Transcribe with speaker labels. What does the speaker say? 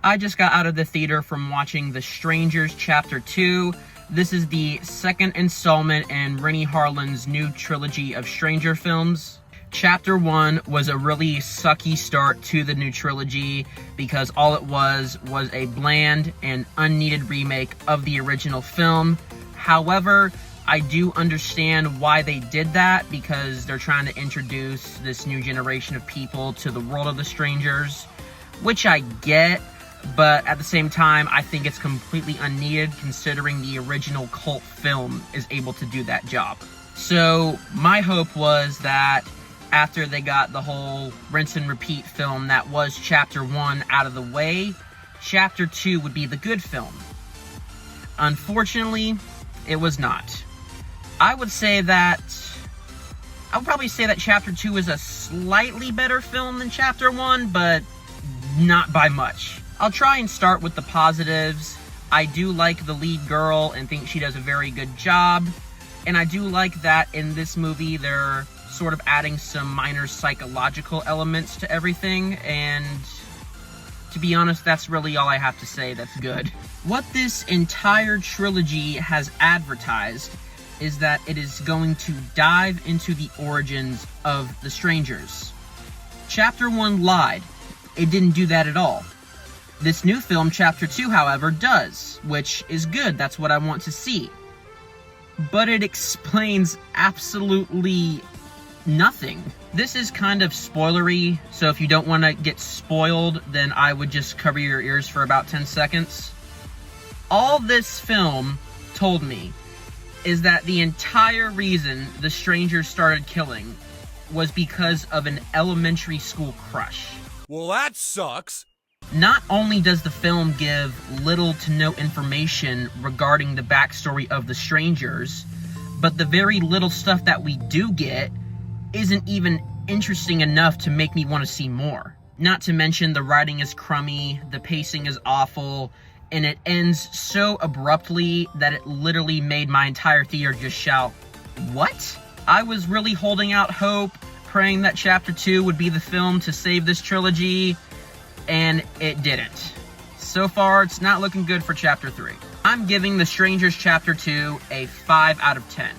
Speaker 1: I just got out of the theater from watching The Strangers Chapter 2. This is the second installment in Renny Harlin's new trilogy of Stranger films. Chapter 1 was a really sucky start to the new trilogy because all it was a bland and unneeded remake of the original film. However, I do understand why they did that because they're trying to introduce this new generation of people to the world of the Strangers, which I get, but at the same time, I think it's completely unneeded considering the original cult film is able to do that job. So my hope was that after they got the whole rinse and repeat film that was Chapter 1 out of the way, Chapter 2 would be the good film. Unfortunately, it was not. I would probably say that Chapter 2 is a slightly better film than Chapter 1, but not by much. I'll try and start with the positives. I do like the lead girl and think she does a very good job. And I do like that in this movie they're sort of adding some minor psychological elements to everything, and to be honest, that's really all I have to say that's good. What this entire trilogy has advertised is that it is going to dive into the origins of the Strangers. Chapter 1 lied. It didn't do that at all. This new film, Chapter 2, however, does, which is good. That's what I want to see. But it explains absolutely nothing. This is kind of spoilery, so if you don't want to get spoiled, then I would just cover your ears for about 10 seconds. All this film told me is that the entire reason the Strangers started killing was because of an elementary school crush.
Speaker 2: Well, that sucks.
Speaker 1: Not only does the film give little to no information regarding the backstory of the Strangers, but the very little stuff that we do get isn't even interesting enough to make me want to see more. Not to mention the writing is crummy, the pacing is awful, and it ends so abruptly that it literally made my entire theater just shout, "What?" I was really holding out hope, praying that Chapter 2 would be the film to save this trilogy, and it didn't. So far, it's not looking good for Chapter 3. I'm giving The Strangers Chapter 2 a 5 out of 10.